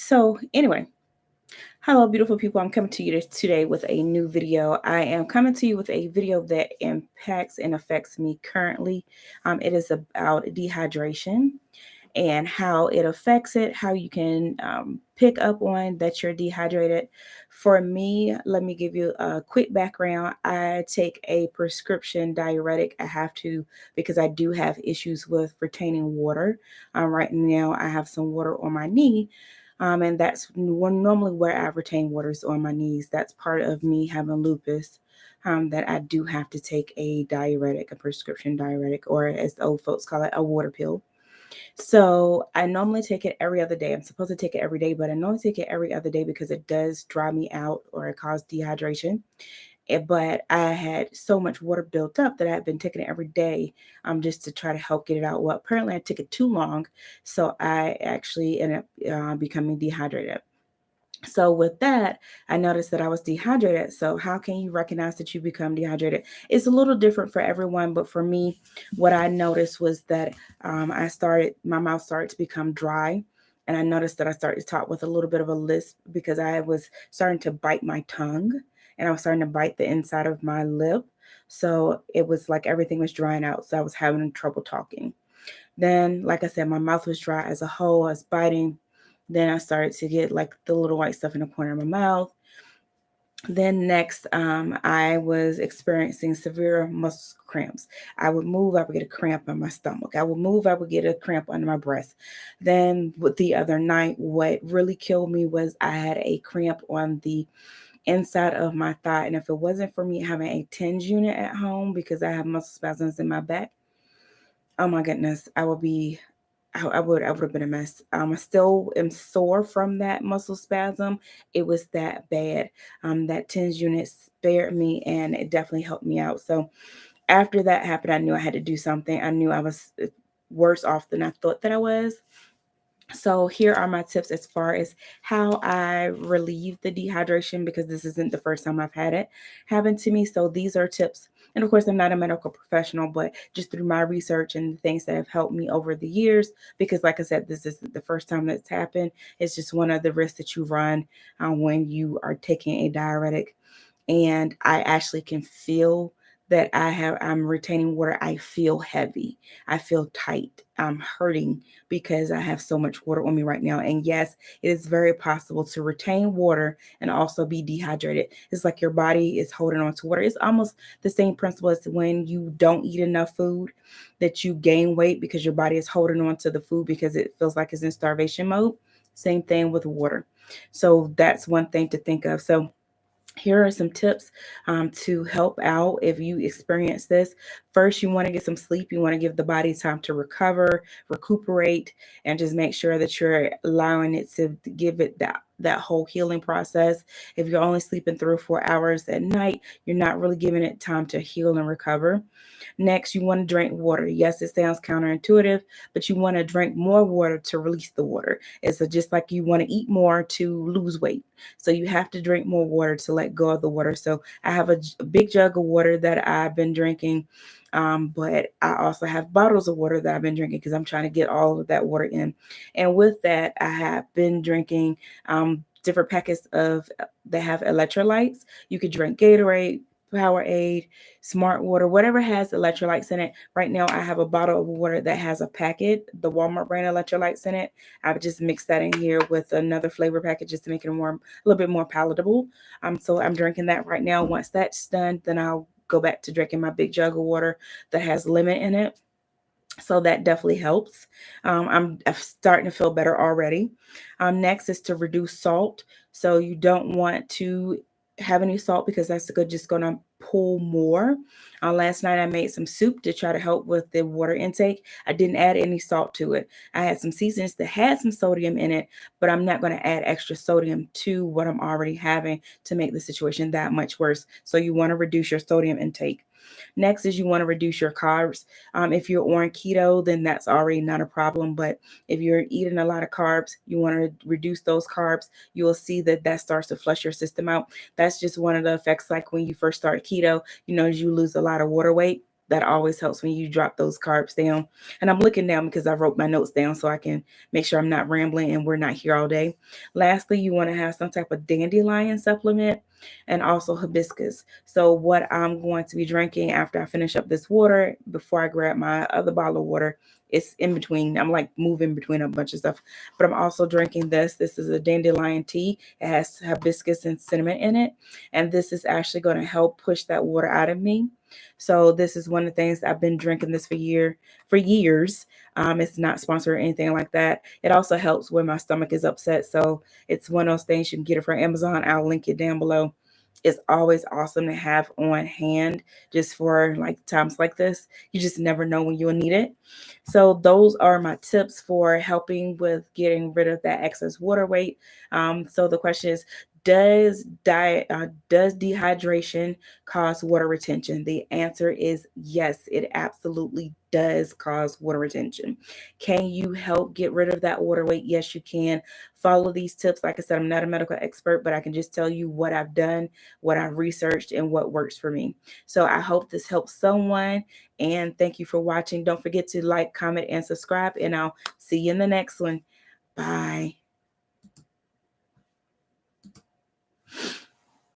So anyway, hello, beautiful people. I'm coming to you today with a new video. I am coming to you with a video that impacts and affects me currently. It is about dehydration and how it affects it, how you can pick up on that you're dehydrated. For me, let me give you a quick background. I take a prescription diuretic. I have to because I do have issues with retaining water. Right now, I have some water on my knee. And that's normally where I retain waters on my knees. That's part of me having lupus. That I do have to take a diuretic, a prescription diuretic, or as the old folks call it, a water pill. So I normally take it every other day. I'm supposed to take it every day, but I normally take it every other day because it does dry me out or it causes dehydration. But I had so much water built up that I had been taking it every day just to try to help get it out. Well, apparently I took it too long, so I actually ended up becoming dehydrated. So with that, I noticed that I was dehydrated. So how can you recognize that you become dehydrated? It's a little different for everyone, but for me, what I noticed was that my mouth started to become dry. And I noticed that I started to talk with a little bit of a lisp because I was starting to bite my tongue and I was starting to bite the inside of my lip. So it was like everything was drying out. So I was having trouble talking. Then, like I said, my mouth was dry as a whole. I was biting. Then I started to get like the little white stuff in the corner of my mouth. Then next, I was experiencing severe muscle cramps. I would move, I would get a cramp in my stomach. I would move, I would get a cramp under my breast. Then with the other night, what really killed me was I had a cramp on the inside of my thigh. And if it wasn't for me having a TENS unit at home because I have muscle spasms in my back, oh my goodness, I would have been a mess. I still am sore from that muscle spasm. It was that bad. That TENS unit spared me and it definitely helped me out. So after that happened, I knew I had to do something. I knew I was worse off than I thought that I was. So here are my tips as far as how I relieve the dehydration because this isn't the first time I've had it happen to me. So these are tips. And of course, I'm not a medical professional, but just through my research and the things that have helped me over the years, because like I said, this isn't the first time that's happened. It's just one of the risks that you run when you are taking a diuretic. And I actually can feel that I'm retaining water. I feel heavy. I feel tight. I'm hurting because I have so much water on me right now. And yes, it is very possible to retain water and also be dehydrated. It's like your body is holding on to water. It's almost the same principle as when you don't eat enough food, that you gain weight because your body is holding on to the food because it feels like it's in starvation mode. Same thing with water. So that's one thing to think of. So here are some tips to help out if you experience this. First, you want to get some sleep. You want to give the body time to recover, recuperate, and just make sure that you're allowing it to give it that whole healing process. If you're only sleeping 3 or 4 hours at night, you're not really giving it time to heal and recover. Next, you want to drink water. Yes, it sounds counterintuitive, but you want to drink more water to release the water. It's just like you want to eat more to lose weight. So you have to drink more water to let go of the water. So I have a big jug of water that I've been drinking. But I also have bottles of water that I've been drinking because I'm trying to get all of that water in. And with that, I have been drinking different packets of that have electrolytes. You could drink Gatorade, Powerade, Smart Water, whatever has electrolytes in it. Right now, I have a bottle of water that has a packet, the Walmart brand electrolytes in it. I've just mixed that in here with another flavor packet just to make it a little bit more palatable. So I'm drinking that right now. Once that's done, then I'll go back to drinking my big jug of water that has lemon in it. So that definitely helps. I'm starting to feel better already. Next is to reduce salt. So you don't want to have any salt because that's just going to pull more. Last night I made some soup to try to help with the water intake. I didn't add any salt to it. I had some seasonings that had some sodium in it, but I'm not going to add extra sodium to what I'm already having to make the situation that much worse. So you want to reduce your sodium intake. Next is you want to reduce your carbs. If you're on keto, then that's already not a problem. But if you're eating a lot of carbs, you want to reduce those carbs. You will see that that starts to flush your system out. That's just one of the effects, like when you first start keto, you lose a lot of water weight. That always helps when you drop those carbs down. And I'm looking down because I wrote my notes down so I can make sure I'm not rambling and we're not here all day. Lastly, you want to have some type of dandelion supplement and also hibiscus. So what I'm going to be drinking after I finish up this water, before I grab my other bottle of water, it's in between. I'm like moving between a bunch of stuff, but I'm also drinking this. This is a dandelion tea. It has hibiscus and cinnamon in it, and this is actually going to help push that water out of me. So this is one of the things I've been drinking this for years. It's not sponsored or anything like that. It also helps when my stomach is upset. So it's one of those things you can get it from Amazon. I'll link it down below. It's always awesome to have on hand just for like times like this. You just never know when you'll need it. So those are my tips for helping with getting rid of that excess water weight. So the question is, does dehydration cause water retention? The answer is yes, it absolutely does cause water retention. Can you help get rid of that water weight? Yes, you can. Follow these tips. Like I said, I'm not a medical expert, but I can just tell you what I've done, what I've researched, and what works for me. So I hope this helps someone. And thank you for watching. Don't forget to like, comment, and subscribe. And I'll see you in the next one. Bye.